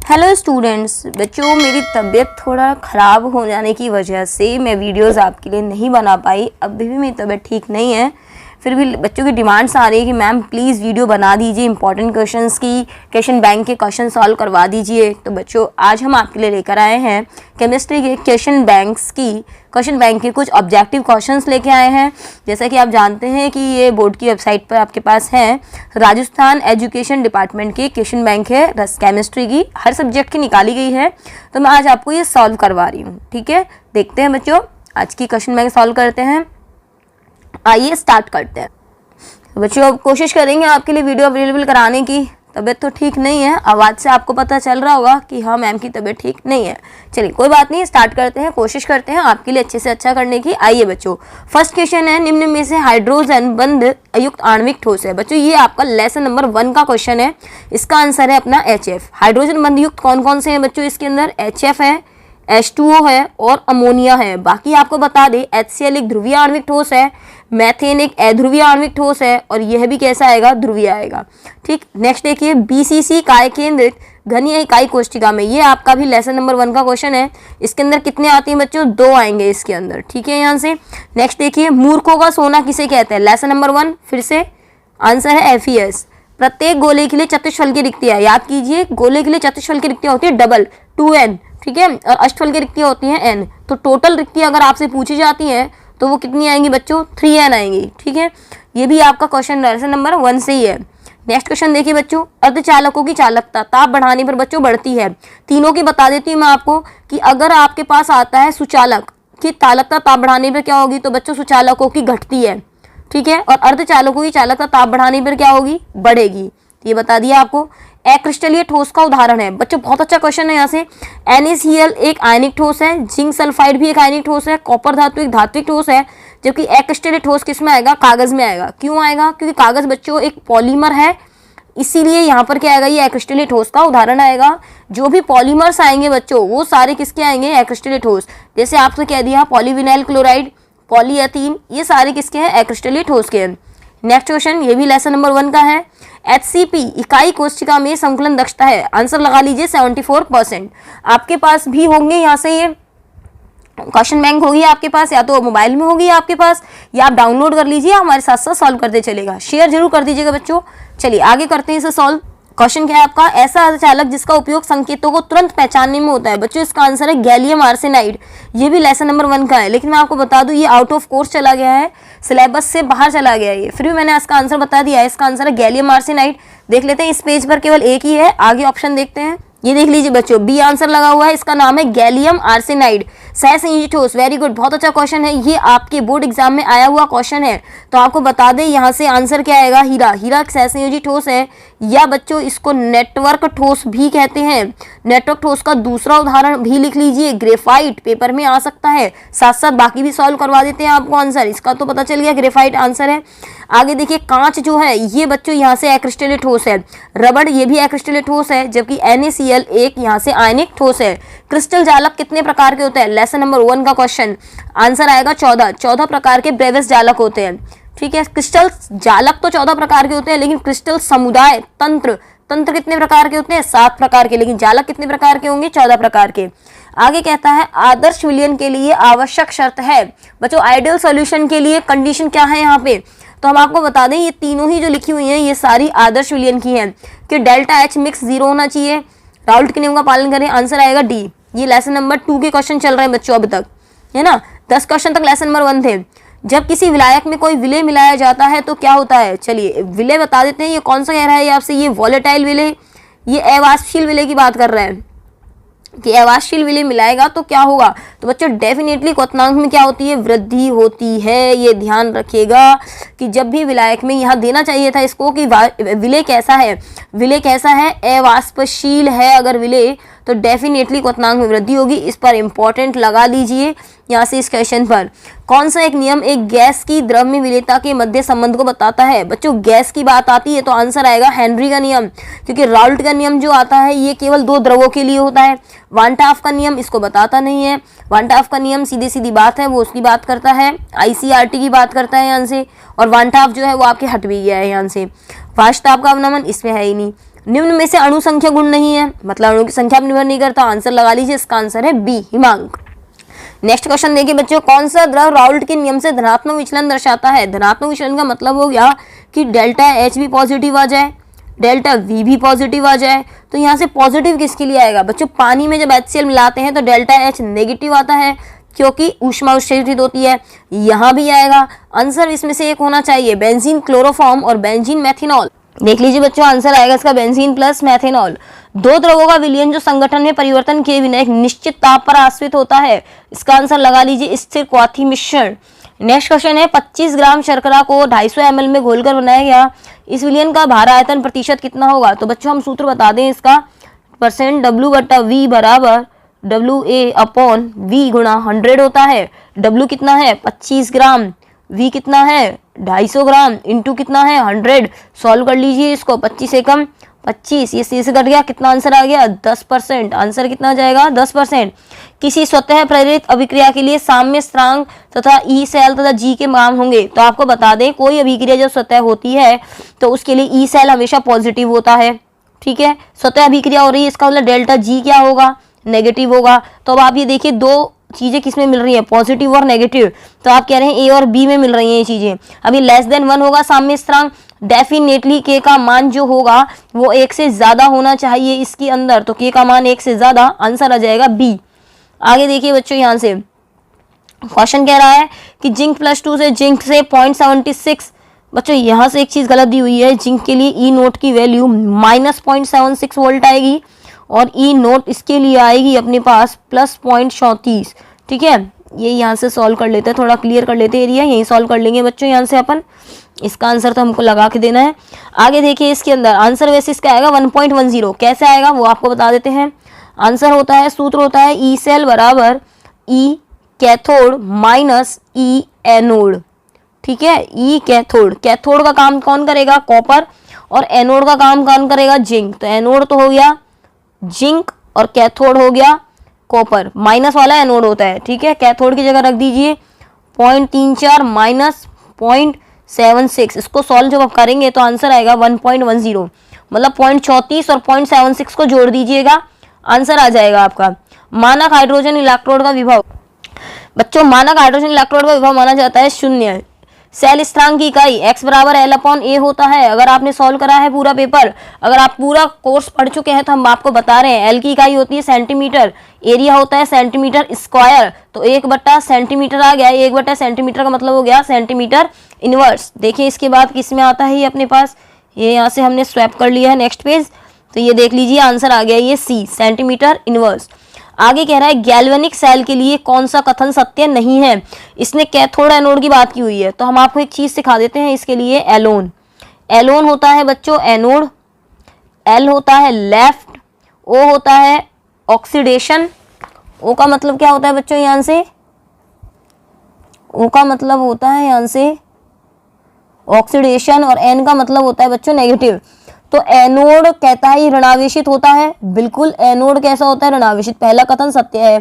Hello students, बच्चों मेरी तबीयत थोड़ा ख़राब हो जाने की वजह से मैं वीडियोस आपके लिए नहीं बना पाई। अभी भी मेरी तबीयत ठीक नहीं है, फिर भी बच्चों की डिमांड्स आ रही है कि मैम प्लीज़ वीडियो बना दीजिए, इंपॉर्टेंट क्वेश्चंस की क्वेश्चन बैंक के क्वेश्चन सॉल्व करवा दीजिए। तो बच्चों आज हम आपके लिए लेकर आए हैं केमिस्ट्री के क्वेश्चन बैंक के कुछ ऑब्जेक्टिव क्वेश्चंस लेके आए हैं। जैसा कि आप जानते हैं कि ये बोर्ड की वेबसाइट पर आपके पास है, राजस्थान एजुकेशन डिपार्टमेंट की क्वेश्चन बैंक है केमिस्ट्री की, हर सब्जेक्ट की निकाली गई है। तो मैं आज आपको ये सॉल्व करवा रही हूँ। ठीक है, देखते हैं बच्चों आज की क्वेश्चन बैंक सॉल्व करते हैं। आइए स्टार्ट करते हैं। बच्चों अब कोशिश करेंगे आपके लिए वीडियो अवेलेबल कराने की। तबीयत तो ठीक नहीं है, आवाज़ से आपको पता चल रहा होगा कि हाँ मैम की तबीयत ठीक नहीं है। चलिए कोई बात नहीं, स्टार्ट करते हैं, कोशिश करते हैं आपके लिए अच्छे से अच्छा करने की। आइए बच्चों, फर्स्ट क्वेश्चन है, निम्न में से हाइड्रोजन बंध युक्त आणविक ठोस है। बच्चों ये आपका लेसन नंबर 1 का क्वेश्चन है। इसका आंसर है अपना HF। हाइड्रोजन बंध युक्त कौन कौन से हैं बच्चों इसके अंदर? HF है, H2O है और अमोनिया है। बाकी आपको बता दें HCl एक ध्रुवीय आणविक ठोस है, मैथेन एक अध्रुवीय आणविक ठोस है और यह भी कैसा आएगा? ध्रुवीय आएगा। ठीक, नेक्स्ट देखिए, BCC काय केंद्रित घनीय इकाई कोष्ठिका में, ये आपका भी लेसन नंबर 1 का क्वेश्चन है। इसके अंदर कितने आते हैं बच्चों? 2 आएंगे इसके अंदर। ठीक है, यहाँ से नेक्स्ट देखिए, मूर्खों का सोना किसे कहते हैं? लेसन नंबर 1, फिर से आंसर है FES। प्रत्येक गोले के लिए चतुष्फल की रिक्तियां, याद कीजिए गोले के लिए चतुष्फल की रिक्तियां होती है डबल 2n, ठीक है, और अष्टफल की रिक्तियां होती हैं n। तो टोटल रिक्तियां अगर आपसे पूछी जाती हैं तो वो कितनी आएंगी बच्चों? 3n आएंगी। ठीक है, ये भी आपका क्वेश्चन लेसन नंबर 1 से ही है। नेक्स्ट क्वेश्चन देखिए बच्चों, अर्धचालकों की चालकता ताप बढ़ाने पर बच्चों बढ़ती है। तीनों की बता देती हूँ मैं आपको कि अगर आपके पास आता है सुचालक की चालकता ताप बढ़ाने पर क्या होगी, तो बच्चों सुचालकों की घटती है। ठीक है, और अर्धचालकों की चालकता ताप बढ़ाने पर क्या होगी? बढ़ेगी। ये बता दिया आपको। अक्रिस्टलीय ठोस का उदाहरण है बच्चों, बहुत अच्छा क्वेश्चन है यहाँ से। NaCl एक आयनिक ठोस है, जिंक सल्फाइड भी एक आयनिक ठोस है, कॉपर धातु एक धात्विक ठोस है, जबकि अक्रिस्टलीय ठोस किस में आएगा? कागज में आएगा। क्यों आएगा? क्योंकि कागज बच्चों एक पॉलीमर है, इसीलिए यहाँ पर क्या आएगा? ये अक्रिस्टलीय ठोस का उदाहरण आएगा। जो भी पॉलीमर्स आएंगे बच्चों वो सारे किसके आएंगे? अक्रिस्टलीय ठोस। जैसे आपसे कह दिया पॉलीविनाइल क्लोराइड, पॉलीएथीन, ये सारे किसके हैं? अक्रिस्टलीय ठोस के हैं। नेक्स्ट क्वेश्चन, ये भी लेसन नंबर 1 का है। HCP इकाई कोशिका में संकलन दक्षता है, आंसर लगा लीजिए 74%। आपके पास भी होंगे यहाँ से, ये क्वेश्चन बैंक होगी आपके पास, या तो मोबाइल में होगी आपके पास, या आप डाउनलोड कर लीजिए, हमारे साथ साथ सॉल्व करते चलेगा। शेयर जरूर कर दीजिएगा बच्चों। चलिए आगे करते हैं इसे सॉल्व। क्वेश्चन क्या है आपका? ऐसा अर्धचालक जिसका उपयोग संकेतों को तुरंत पहचानने में होता है। बच्चों इसका आंसर है गैलियम आर्सेनाइड। ये भी लेसन नंबर 1 का है, लेकिन मैं आपको बता दूं ये आउट ऑफ कोर्स चला गया है, सिलेबस से बाहर चला गया है ये, फिर भी मैंने इसका आंसर बता दिया है। इसका आंसर है गैलियम आर्सेनाइड। देख लेते हैं, इस पेज पर केवल एक ही है, आगे ऑप्शन देखते हैं। ये देख लीजिए बच्चों, बी आंसर लगा हुआ है, इसका नाम है गैलियम आर्सेनाइड। सहसंयोजी ठोस, वेरी गुड, बहुत अच्छा क्वेश्चन है, ये आपके बोर्ड एग्जाम में आया हुआ क्वेश्चन है। तो आपको बता दें यहाँ से आंसर क्या आएगा? हीरा। हीरा सहसंयोजी ठोस है, या बच्चों इसको नेटवर्क ठोस भी कहते हैं। नेटवर्क ठोस का दूसरा उदाहरण भी लिख लीजिए, ग्रेफाइट, पेपर में आ सकता है। साथ साथ बाकी भी सॉल्व करवा देते हैं आपको आंसर। इसका तो पता चल गया ग्रेफाइट आंसर है। आगे देखिए, कांच जो है ये बच्चों यहाँ से अक्रिस्टलीय ठोस है। रबड़ ये भी अक्रिस्टलीय ठोस है, जबकि NaCl एक यहाँ से आयनिक ठोस है। क्रिस्टल जालक कितने प्रकार के होते हैं? लेसन नंबर 1 का क्वेश्चन, आंसर आएगा 14 प्रकार के ब्रेविस जालक होते हैं। ठीक है, क्रिस्टल जालक तो 14 प्रकार के होते हैं, लेकिन क्रिस्टल समुदाय तंत्र कितने प्रकार के होते हैं? 7 प्रकार के, लेकिन जालक कितने प्रकार के होंगे? 14 प्रकार के। आगे कहता है आदर्श विलयन के लिए आवश्यक शर्त है। बच्चों आइडियल सॉल्यूशन के लिए कंडीशन क्या है यहाँ पे? तो हम आपको बता दें ये तीनों ही जो लिखी हुई हैं ये सारी आदर्श विलयन की हैं कि डेल्टा H मिक्स 0 होना चाहिए, राउल्ट के नियम का पालन करें, आंसर आएगा D। ये लेसन नंबर 2 के क्वेश्चन चल रहे हैं बच्चों अब तक, है ना। 10 क्वेश्चन तक लेसन नंबर 1 थे। जब किसी विलायक में कोई विलय मिलाया जाता है तो क्या होता है? चलिए विलय बता देते हैं, ये कौन सा कह रहा है ये आपसे? ये वॉलेटाइल विलय, ये अवाष्यशील विलय की बात कर रहे हैं कि अवाष्यशील विलय मिलाएगा तो क्या होगा? तो बच्चों डेफिनेटली क्वथनांक में क्या होती है? वृद्धि होती है। ये ध्यान रखिएगा कि जब भी विलायक में, यहाँ देना चाहिए था इसको कि विलय कैसा है, विलय कैसा है? अवाष्पशील है अगर विलय, तो डेफिनेटली क्वथनांक में वृद्धि होगी। इस पर इंपॉर्टेंट लगा लीजिए यहाँ से इस क्वेश्चन पर। कौन सा एक नियम एक गैस की द्रव में विलेयता के मध्य संबंध को बताता है? बच्चों गैस की बात आती है तो आंसर आएगा हेनरी का नियम, क्योंकि राउल्ट का नियम जो आता है ये केवल 2 द्रवों के लिए होता है। वान ट हाफ का नियम इसको बताता नहीं है। वान ट हाफ का नियम सीधी सीधी बात है, वो उसकी बात करता है, ICRT की बात करता है यहाँ से, और वान ट हाफ जो है वो आपके हट भी गया है यहाँ से। वाष्प ताप का अवनमन इसमें है ही नहीं। निम्न में से अणु संख्या गुण नहीं है, मतलब अणु की संख्या पर निर्भर नहीं करता। आंसर लगा लीजिए, इसका आंसर है बी, हिमांक। नेक्स्ट क्वेश्चन देखिए बच्चों, कौन सा द्रव राउल्ट के नियम से धनात्मक विचलन दर्शाता है? धनात्मक विचलन का मतलब हो गया कि डेल्टा एच भी पॉजिटिव आ जाए, डेल्टा वी भी पॉजिटिव आ जाए। तो यहाँ से पॉजिटिव किसके लिए आएगा बच्चों? पानी में जब HCl मिलाते हैं तो डेल्टा एच नेगेटिव आता है क्योंकि ऊष्मा उत्सर्जित होती है। यहाँ भी आएगा। आंसर इसमें से एक होना चाहिए, बेंजीन क्लोरोफॉर्म और बेंजीन मेथिनॉल। देख लीजिए बच्चों, आंसर आएगा इसका बेंजीन प्लस मेथिनॉल। दो द्रवों का विलयन जो संगठन में परिवर्तन किए बिना एक निश्चित ताप पर आश्रित होता है, इसका आंसर लगा लीजिए, स्थिर क्वाथी मिश्रण। नेक्स्ट क्वेश्चन है, 25 ग्राम शर्करा को 250 ml में घोलकर बनाया गया, इस विलयन का भार आयतन प्रतिशत कितना होगा? तो बच्चों हम सूत्र बता दें इसका, परसेंट W/V बराबर WA/V गुणा 100 होता है। W कितना है? 25 ग्राम, V कितना है? 250 ग्राम, इंटू कितना है? 100। सॉल्व कर लीजिए इसको, 25 एकम 25, ये सी से कट गया, कितना आंसर आ गया? 10%। आंसर कितना आ जाएगा? 10%। किसी स्वतः प्रेरित अभिक्रिया के लिए साम्य स्थिरांक तथा ई सेल तथा जी के मान होंगे। तो आपको बता दें, कोई अभिक्रिया जब स्वतः होती है तो उसके लिए ई सेल हमेशा पॉजिटिव होता है, ठीक है। स्वतः अभिक्रिया हो रही है, इसका मतलब डेल्टा जी क्या होगा? नेगेटिव होगा। तो अब आप ये देखिए, दो चीजें किस में मिल रही है? पॉजिटिव और नेगेटिव। तो आप कह रहे हैं ए और बी में मिल रही हैं ये चीजें। अभी लेस देन 1 होगा साम्य स्थिरांक, डेफिनेटली के का मान जो होगा वो 1 से ज्यादा होना चाहिए इसके अंदर, तो के का मान 1 से ज्यादा, आंसर आ जाएगा बी। आगे देखिए बच्चों, यहाँ से क्वेश्चन कह रहा है कि जिंक +2 से जिंक से 0.76। बच्चों यहाँ से एक चीज गलत दी हुई है, जिंक के लिए ई नोट की वैल्यू -0.76 वोल्ट आएगी और ई नोट इसके लिए आएगी अपने पास +0.34, ठीक है। ये यहाँ से सॉल्व कर लेते हैं, थोड़ा क्लियर कर लेते हैं एरिया, यही सॉल्व कर लेंगे बच्चों यहाँ से अपन। इसका आंसर तो हमको लगा के देना है। आगे देखिए, इसके अंदर आंसर वैसे इसका आएगा 1.10। कैसे आएगा वो आपको बता देते हैं। आंसर होता है, सूत्र होता है ई सेल बराबर ई कैथोड माइनस ई एनोड, ठीक है। ई कैथोड, कैथोड का काम कौन करेगा? कॉपर, और एनोड का काम कौन करेगा? जिंक। तो एनोड तो हो गया जिंक और कैथोड हो गया कॉपर, माइनस वाला एनोड होता है, ठीक है। कैथोड की जगह रख दीजिए 0.34 माइनस 0.76। इसको सॉल्व जब आप करेंगे तो आंसर आएगा 1.10, मतलब 0.34 और 0.76 को जोड़ दीजिएगा, आंसर आ जाएगा आपका। मानक हाइड्रोजन इलेक्ट्रोड का विभव, बच्चों मानक हाइड्रोजन इलेक्ट्रोड का विभव माना जाता है 0। सेल स्थिरांक की इकाई x बराबर L/A होता है। अगर आपने सॉल्व करा है पूरा पेपर, अगर आप पूरा कोर्स पढ़ चुके हैं तो हम आपको बता रहे हैं, L की इकाई होती है सेंटीमीटर, एरिया होता है सेंटीमीटर स्क्वायर, तो 1 सेंटीमीटर आ गया। 1 सेंटीमीटर का मतलब हो गया सेंटीमीटर इनवर्स। देखिए इसके बाद किस में आता है ये अपने पास, ये यहाँ से हमने स्वैप कर लिया है नेक्स्ट पेज, तो ये देख लीजिए आंसर आ गया ये सी, सेंटीमीटर इनवर्स। आगे कह रहा है गैल्वेनिक सेल के लिए कौन सा कथन सत्य नहीं है? इसने कैथोड एनोड की बात की हुई है, तो हम आपको एक चीज सिखा देते हैं इसके लिए। एलोन, एलोन होता है बच्चों एनोड, एल होता है लेफ्ट, ओ होता है ऑक्सीडेशन। ओ का मतलब क्या होता है बच्चों? यहाँ से ओ का मतलब होता है यहाँ से ऑक्सीडेशन, और एन का मतलब होता है बच्चों नेगेटिव। तो एनोड कहता है ये ऋणावेशित होता है, बिल्कुल एनोड कैसा होता है? ऋणावेशित, पहला कथन सत्य है।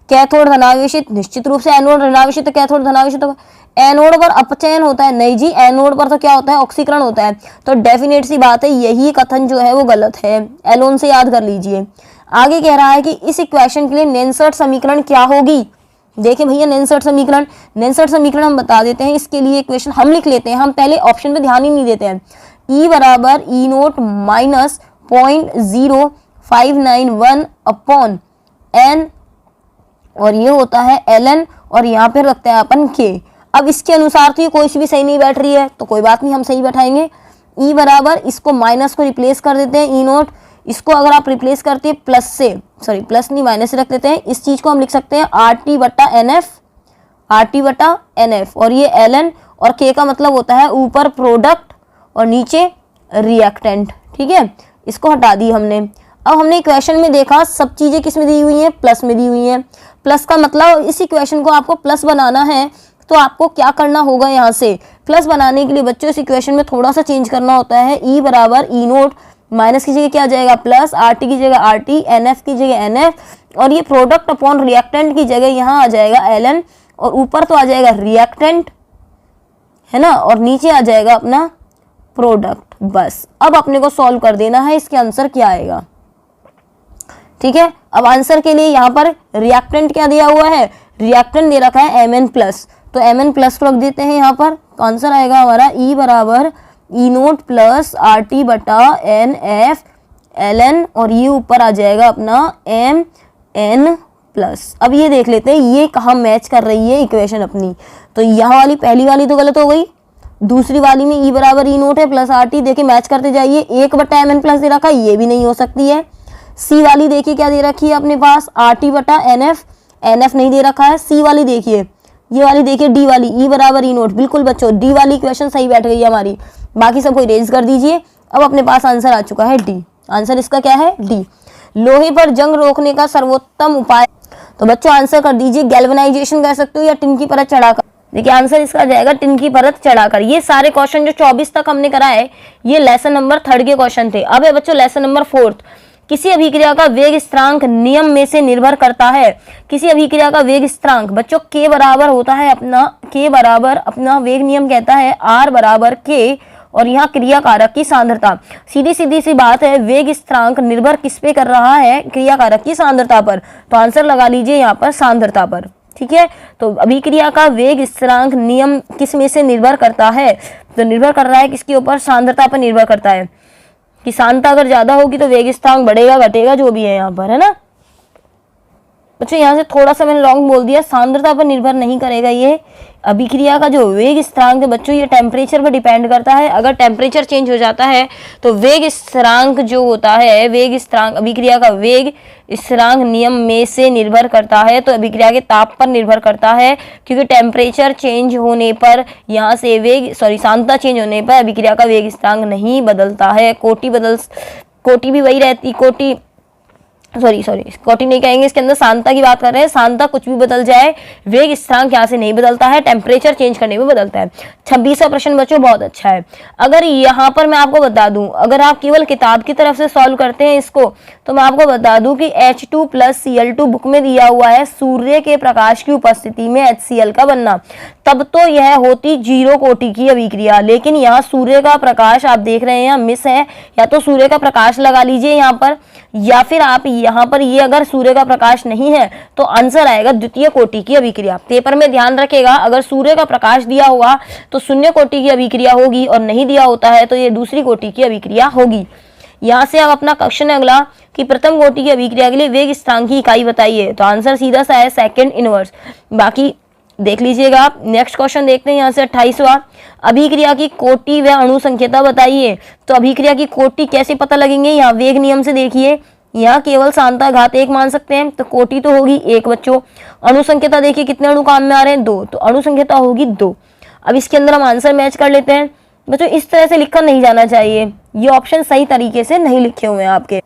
कैथोड धनावेशित, निश्चित रूप से एनोड ऋणावेशित, कैथोड धनावेशित होगा। एनोड पर अपचयन होता है, नहीं जी, एनोड पर तो क्या होता है? ऑक्सीकरण होता है। तो डेफिनेट सी बात है यही कथन जो है वो गलत है, एलोन से याद कर लीजिए। आगे कह रहा है कि इस इक्वेशन के लिए नेन्सर्ट समीकरण क्या होगी? देखिए भैया नेन्सर्ट समीकरण हम बता देते हैं। इसके लिए इक्वेशन हम लिख लेते हैं, हम पहले ऑप्शन पे ध्यान ही नहीं देते हैं। E बराबर ई नोट माइनस 0.0591 अपॉन एन, और ये होता है ln, और यहाँ पे रखते हैं अपन k। अब इसके अनुसार तो ये कोई सी भी सही नहीं बैठ रही है, तो कोई बात नहीं, हम सही बैठाएंगे। E बराबर, इसको माइनस को रिप्लेस कर देते हैं, ई नोट, इसको अगर आप रिप्लेस करते हैं प्लस से, सॉरी प्लस नहीं माइनस से रख देते हैं, इस चीज को हम लिख सकते हैं RT/NF, और ये ln, और k का मतलब होता है ऊपर प्रोडक्ट और नीचे रिएक्टेंट, ठीक है। इसको हटा दी हमने। अब हमने इक्वेशन में देखा सब चीजें किस में दी हुई हैं? प्लस में दी हुई हैं। प्लस का मतलब इस इक्वेशन को आपको प्लस बनाना है, तो आपको क्या करना होगा? यहाँ से प्लस बनाने के लिए बच्चों इस इक्वेशन में थोड़ा सा चेंज करना होता है। ई बराबर ई नोट, माइनस की जगह क्या आ जाएगा? प्लस, RT की जगह RT, NF की जगह NF, और ये प्रोडक्ट अपॉन रिएक्टेंट की जगह यहाँ आ जाएगा ln, और ऊपर तो आ जाएगा रिएक्टेंट, है ना, और नीचे आ जाएगा अपना प्रोडक्ट। बस अब अपने को सॉल्व कर देना है, इसके आंसर क्या आएगा। ठीक है, अब आंसर के लिए यहाँ पर रिएक्टेंट क्या दिया हुआ है, रिएक्टेंट दे रखा है Mn+, तो Mn+ को रख देते हैं यहाँ पर। तो आंसर आएगा हमारा E बराबर E0 प्लस RT बटा NF ln, और ये ऊपर आ जाएगा अपना Mn+। अब ये देख लेते हैं ये कहाँ मैच कर रही है इक्वेशन अपनी। तो यहाँ वाली पहली वाली तो गलत हो गई, दूसरी वाली में E बराबर E0 है प्लस RT, देखिए मैच करते जाइए। 1 बटा Mn+ दे रखा है, ये भी नहीं हो सकती है। सी वाली देखिए क्या दे रखी है अपने पास, RT बटा NF नहीं दे रखा है। सी वाली देखिए, ये वाली देखिए डी वाली, E बराबर E0, बिल्कुल बच्चों डी वाली इक्वेशन सही बैठ गई है हमारी। बाकी सबको इरेज कर दीजिए। अब अपने पास आंसर आ चुका है डी, आंसर इसका क्या है डी। लोहे पर जंग रोकने का सर्वोत्तम उपाय, तो बच्चों आंसर कर दीजिए गैल्वेनाइजेशन कर सकते हो या टिन की परत चढ़ाकर। देखिए आंसर इसका आ जाएगा टिन की परत चढ़ाकर। ये सारे क्वेश्चन जो 24 तक हमने करा है ये लेसन नंबर 3 के क्वेश्चन थे। अब है बच्चों लेसन नंबर 4। किसी अभिक्रिया का वेग स्थिरांक नियम में से निर्भर करता है। किसी अभिक्रिया का वेग स्थिरांक बच्चों k बराबर होता है अपना, k बराबर अपना वेग नियम कहता है r बराबर k, और यहाँ क्रिया कारक की सांद्रता। सीधी सीधी सी बात है, वेग स्थिरांक निर्भर किस पे कर रहा है, क्रिया कारक की सांद्रता पर। तो आंसर लगा लीजिए यहाँ पर सांद्रता पर। ठीक है, तो अभिक्रिया का वेग स्थिरांक नियम किस में से निर्भर करता है, तो निर्भर कर रहा है किसके ऊपर, सांद्रता पर निर्भर करता है। कि सांद्रता अगर ज्यादा होगी तो वेग स्थिरांक बढ़ेगा घटेगा जो भी है यहाँ पर, है ना बच्चों। यहाँ से थोड़ा सा मैंने रॉन्ग बोल दिया, सांद्रता पर निर्भर नहीं करेगा ये। अभिक्रिया का जो वेग स्थिरांक है बच्चों ये टेम्परेचर पर डिपेंड करता है। अगर टेम्परेचर चेंज हो जाता है तो वेग स्थिरांक जो होता है, वेग स्थिरांक अभिक्रिया का वेग स्थिरांक नियम में से निर्भर करता है, तो अभिक्रिया के ताप पर निर्भर करता है। क्योंकि टेम्परेचर चेंज होने पर यहाँ से सांद्रता चेंज होने पर अभिक्रिया का वेग स्थिरांक नहीं बदलता है। कोटि भी वही रहती, कोटि नहीं कहेंगे, इसके अंदर सांद्रता की बात कर रहे हैं। सांद्रता कुछ भी बदल जाए, वेग स्थिरांक यहाँ से नहीं बदलता है, टेम्परेचर चेंज करने में बदलता है। 26वां प्रश्न बच्चों बहुत अच्छा है। अगर यहाँ पर मैं आपको बता दूं, अगर आप केवल किताब की तरफ से सॉल्व करते हैं इसको, तो मैं आपको बता दूं कि H2 + Cl2 बुक में दिया हुआ है सूर्य के प्रकाश की उपस्थिति में HCl का बनना, तब तो यह होती 0 कोटि की अभिक्रिया। लेकिन यहाँ सूर्य का प्रकाश आप देख रहे हैं मिस है, या तो सूर्य का प्रकाश लगा लीजिए यहाँ पर, या फिर आप यहाँ पर ये अगर सूर्य का प्रकाश नहीं है तो आंसर आएगा द्वितीय कोटि की अभिक्रिया। पेपर में ध्यान रखेगा, अगर सूर्य का प्रकाश दिया होगा तो शून्य कोटि की अभिक्रिया होगी, और नहीं दिया होता है तो ये दूसरी कोटि की अभिक्रिया होगी। यहाँ से अब अपना क्वेश्चन है अगला कि प्रथम कोटि की अभिक्रिया के लिए वेग स्थिरांक की इकाई बताइए, तो आंसर सीधा सा है सेकंड इनवर्स। बाकी देख लीजिएगा आप। नेक्स्ट क्वेश्चन देखते हैं यहाँ से 28वां, अभिक्रिया की कोटि व अणु संख्यता बताइए। तो अभिक्रिया की कोटि कैसे पता लगेंगे, यहाँ वेग नियम से देखिए, यहाँ केवल सांद्रता घात 1 मान सकते हैं, तो कोटि तो होगी 1 बच्चों। अणु संख्यता देखिए कितने अणु काम में आ रहे हैं, 2, तो अणु संख्यता होगी 2। अब इसके अंदर हम आंसर मैच कर लेते हैं बच्चों। इस तरह से लिखा नहीं जाना चाहिए, ये ऑप्शन सही तरीके से नहीं लिखे हुए हैं आपके।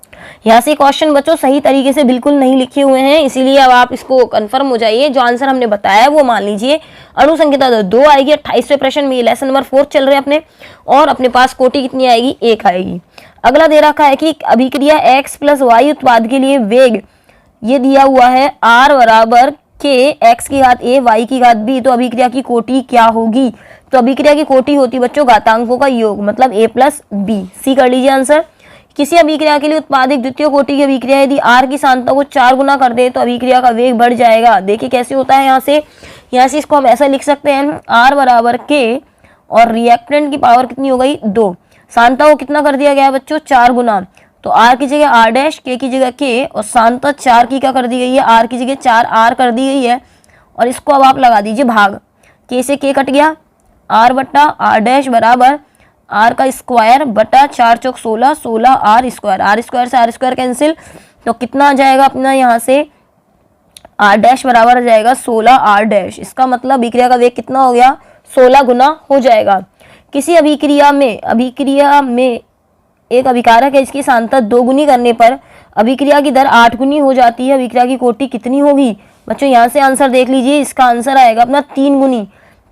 यहाँ से क्वेश्चन बच्चों सही तरीके से बिल्कुल नहीं लिखे हुए हैं, इसीलिए अब आप इसको कंफर्म हो जाइए। जो आंसर हमने बताया है वो मान लीजिए। अणु संख्यता तो 2 आएगी 28वें प्रश्न में, लेसन नंबर 4 चल रहे हैं अपने, और अपने पास कोटि कितनी आएगी, 1 आएगी। अगला दे रखा है कि अभिक्रिया x + y उत्पाद के लिए वेग ये दिया हुआ है r बराबर k, x की घात a, y की घात b, तो अभिक्रिया की कोटि क्या होगी, तो अभिक्रिया की कोटि होती बच्चों घातांकों का योग, मतलब a + b। सी कर लीजिए आंसर। किसी अभिक्रिया के लिए उत्पादित द्वितीय कोटि की अभिक्रिया यदि r की सांद्रता को 4 गुना कर दे तो अभिक्रिया का वेग बढ़ जाएगा। देखिए कैसे होता है, यहाँ से इसको हम ऐसा लिख सकते हैं, r बराबर k, और रिएक्टेंट की पावर कितनी हो गई 2, सांद्रता को कितना कर दिया गया है बच्चों 4 गुना, तो r की जगह r', k की जगह k, और सांद्रता 4 की क्या कर दी गई है, r की जगह 4r कर दी गई है। और इसको अब आप लगा दीजिए भाग, k से k कट गया, r बट्टा r' बराबर r का स्क्वायर बटा 4 चौक 16, 16r स्क्वायर, r स्क्वायर से r स्क्वायर कैंसिल, तो कितना आ जाएगा अपना यहाँ से r' बराबर आ जाएगा 16r'। इसका मतलब अभिक्रिया का वेग कितना हो गया, 16 गुना हो जाएगा। किसी अभिक्रिया में एक अभिकारक है, इसकी सांद्रता 2 गुनी करने पर अभिक्रिया की दर 8 गुनी हो जाती है, अभिक्रिया की कोटि कितनी होगी बच्चों। यहाँ से आंसर देख लीजिए, इसका आंसर आएगा अपना 3 गुनी।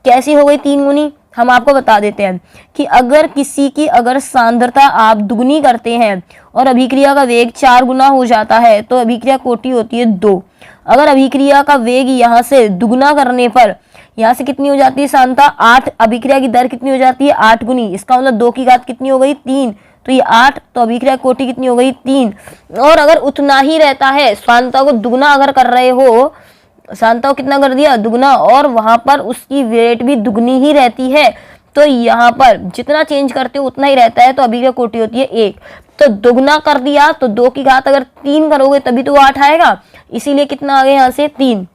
कैसी हो गई 3 गुनी, हम आपको बता देते हैं कि अगर किसी की सांद्रता आप दुगनी करते हैं और अभिक्रिया का वेग 4 गुना हो जाता है तो अभिक्रिया कोटि होती है 2। अगर अभिक्रिया का वेग यहाँ से दुगना करने पर यहाँ से कितनी हो जाती है सांता 8, अभिक्रिया की दर कितनी हो जाती है 8 गुनी, इसका मतलब 2 की घात कितनी हो गई 3, तो ये 8, तो अभिक्रिया कोटि कितनी हो गई 3। और अगर उतना ही रहता है, सांता को दुगना अगर कर रहे हो, सांता को कितना कर दिया दुगना, और वहां पर उसकी वेट भी दुगनी ही रहती है, तो यहाँ पर जितना चेंज करते हो उतना ही रहता है, तो अभिक्रिया कोटि होती है 1। तो दुगना कर दिया तो 2 की घात अगर 3 करोगे तभी तो 8 आएगा, इसीलिए कितना आ गया यहाँ से 3।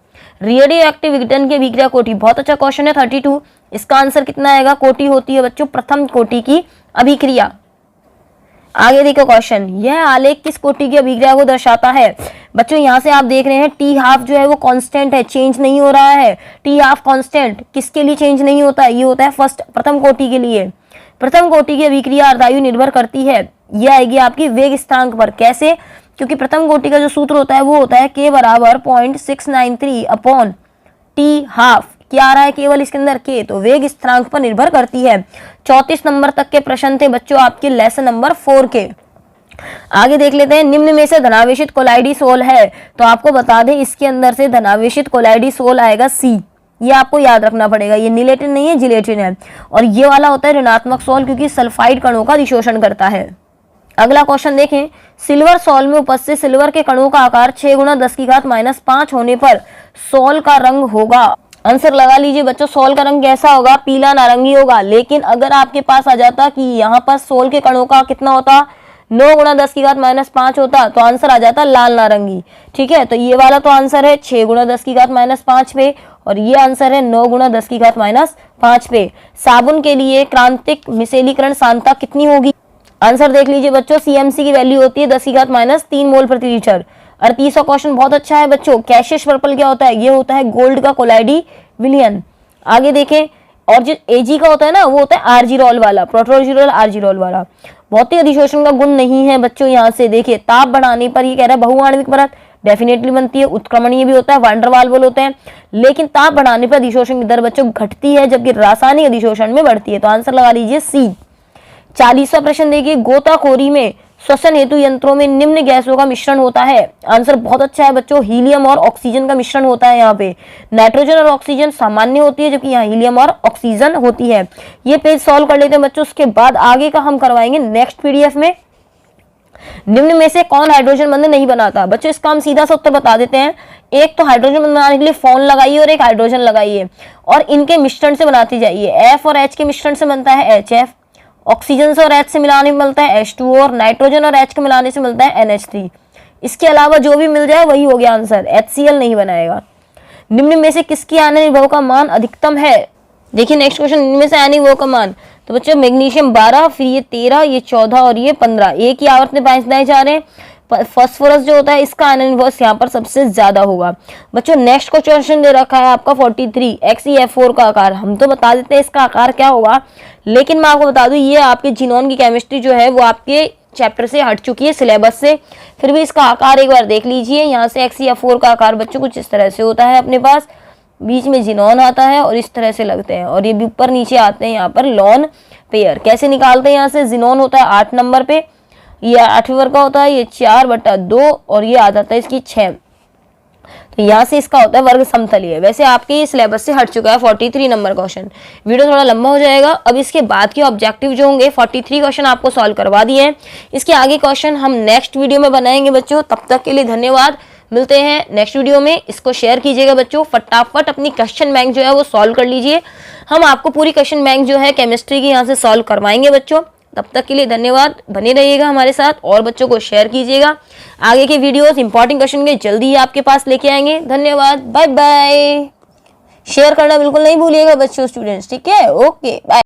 रेडियो एक्टिव विघटन की अभिक्रिया कोटि, बहुत अच्छा क्वेश्चन है 32, इसका आंसर कितना आएगा, कोटि होती है बच्चों प्रथम कोटि की अभिक्रिया। आगे देखो क्वेश्चन, यह आलेख किस कोटि की अभिक्रिया को दर्शाता है। बच्चों यहाँ से आप देख रहे हैं टी हाफ जो है वो कांस्टेंट है, चेंज नहीं हो रहा है। टी हाफ कांस्टेंट किसके लिए चेंज नहीं होता है, ये होता है प्रथम कोटि के लिए। प्रथम कोटि की अभिक्रिया अर्धायु निर्भर करती है, यह आएगी आपकी वेग स्थिरांक पर। कैसे, क्योंकि प्रथम कोटि का जो सूत्र होता है वो होता है k बराबर 0.693 अपॉन टी हाफ, क्या आ रहा है केवल इसके अंदर k, तो वेग स्थिरांक पर निर्भर करती है। 34 नंबर तक के प्रश्न थे बच्चों आपके लेसन नंबर 4 के। आगे देख लेते हैं, निम्न में से धनावेशित कोलाइडिसोल है, तो आपको बता दें इसके अंदर से धनावेशित कोलाइडिसोल आएगा C, ये आपको याद रखना पड़ेगा, ये नीलेटिन नहीं है जिलेटिन है। और ये वाला होता है ऋणात्मक सोल, क्योंकि सल्फाइड कणों का अधिशोषण करता है। अगला क्वेश्चन देखें, सिल्वर सोल में उपस्थित सिल्वर के कणों का आकार 6 गुणा 10 की घात -5 होने पर सोल का रंग होगा। आंसर लगा लीजिए बच्चों, सोल का रंग कैसा होगा, पीला नारंगी होगा। लेकिन अगर आपके पास आ जाता कि यहाँ पर सोल के कणों का कितना होता 9 गुणा 10 की घात -5 होता, तो आंसर आ जाता लाल नारंगी। ठीक है, तो ये वाला तो आंसर है 6 गुणा 10 की घात -5 पे, और ये आंसर है 9 गुणा 10 की घात -5 पे। साबुन के लिए क्रांतिक मिसेलीकरण सांद्रता कितनी होगी, आंसर देख लीजिए बच्चों, सीएमसी की वैल्यू होती है 10 की घात -3 मोल प्रति लीटर। 38वां क्वेश्चन बहुत अच्छा है बच्चों, कैशियस पर्पल क्या होता है, ये होता है गोल्ड का कोलाइडी विलियन। आगे देखें, और जो एजी का होता है ना वो होता है आर्जिरोल वाला, प्रोटोजिरोल आर्जिरोल वाला। भौतिक अधिशोषण का गुण नहीं है बच्चों, यहाँ से देखिए ताप बढ़ाने पर ये कह रहा है बहुआण्विक परत डेफिनेटली बनती है, उत्क्रमणीय भी होता है, वांडर वाल्वल होते हैं, लेकिन ताप बढ़ाने पर अधिशोषण की दर बच्चों घटती है, जबकि रासायनिक अधिशोषण में बढ़ती है, तो आंसर लगा लीजिए सी। 40वां प्रश्न देखिए, गोताखोरी में श्वसन हेतु यंत्रों में निम्न गैसों का मिश्रण होता है। आंसर बहुत अच्छा है बच्चों, हीलियम और ऑक्सीजन का मिश्रण होता है। यहाँ पे नाइट्रोजन और ऑक्सीजन सामान्य होती है, जबकि यहाँ हीलियम और ऑक्सीजन होती है। ये पेज सॉल्व कर लेते हैं बच्चों, उसके बाद आगे का हम करवाएंगे नेक्स्ट पीडीएफ में। निम्न में से कौन हाइड्रोजन बंधन नहीं बनाता, बच्चों इसका हम सीधा सा उत्तर बता देते हैं। एक तो हाइड्रोजन बंधन बनाने के लिए फोन लगाइए और एक हाइड्रोजन लगाइए, और इनके मिश्रण से बनाती जाइए। एफ और एच के मिश्रण से बनता है HF, ऑक्सीजन से और H से मिलाने में मिलता है H2O, और नाइट्रोजन और H के मिलाने से मिलता है NH3। इसके अलावा जो भी मिल जाए वही हो गया आंसर, HCl नहीं बनाएगा। निम्न में से किसकी आणविक भर का मान अधिकतम है, देखिए नेक्स्ट क्वेश्चन, निम्न में से आणविक भर का मान, तो बच्चों मैग्नीशियम 12, फिर ये 13, ये 14 और ये 15, एक ही आवर्त में बनाए जा रहे हैं। फास्फोरस जो होता है इसका आयनिक बॉन्ड यहाँ पर सबसे ज्यादा होगा। बच्चों नेक्स्ट क्वेश्चन दे रखा है आपका 43, XeF4 का आकार, हम तो बता देते हैं इसका आकार क्या होगा, लेकिन मैं आपको बता दूं ये आपके जिनोन की केमिस्ट्री जो है वो आपके चैप्टर से हट चुकी है सिलेबस से, फिर भी इसका आकार एक बार देख लीजिए। यहाँ से XeF4 का आकार बच्चों कुछ इस तरह से होता है, अपने पास बीच में जिनोन आता है और इस तरह से लगते हैं, और ये भी ऊपर नीचे आते हैं यहाँ पर लॉन पेयर। कैसे निकालते हैं, यहाँ से जिनोन होता है 8 नंबर पे, ये 8वें वर्ग का होता है, ये 4/2 और ये आ जाता है इसकी 6, तो यहाँ से इसका होता है वर्ग समतलीय। वैसे आपके ये सिलेबस से हट चुका है 43 नंबर क्वेश्चन, वीडियो थोड़ा लंबा हो जाएगा। अब इसके बाद के ऑब्जेक्टिव जो होंगे 43 क्वेश्चन आपको सॉल्व करवा दिए हैं, इसके आगे क्वेश्चन हम नेक्स्ट वीडियो में बनाएंगे बच्चों। तब तक के लिए धन्यवाद, मिलते हैं नेक्स्ट वीडियो में। इसको शेयर कीजिएगा बच्चों, फटाफट अपनी क्वेश्चन बैंक जो है वो सॉल्व कर लीजिए, हम आपको पूरी क्वेश्चन बैंक जो है केमिस्ट्री की यहाँ से सॉल्व करवाएंगे बच्चों। तब तक के लिए धन्यवाद, बने रहिएगा हमारे साथ और बच्चों को शेयर कीजिएगा। आगे के वीडियोस इंपॉर्टेंट क्वेश्चन के जल्दी ही आपके पास लेके आएंगे। धन्यवाद, बाय बाय। शेयर करना बिल्कुल नहीं भूलिएगा बच्चों, स्टूडेंट्स, ठीक है, ओके बाय।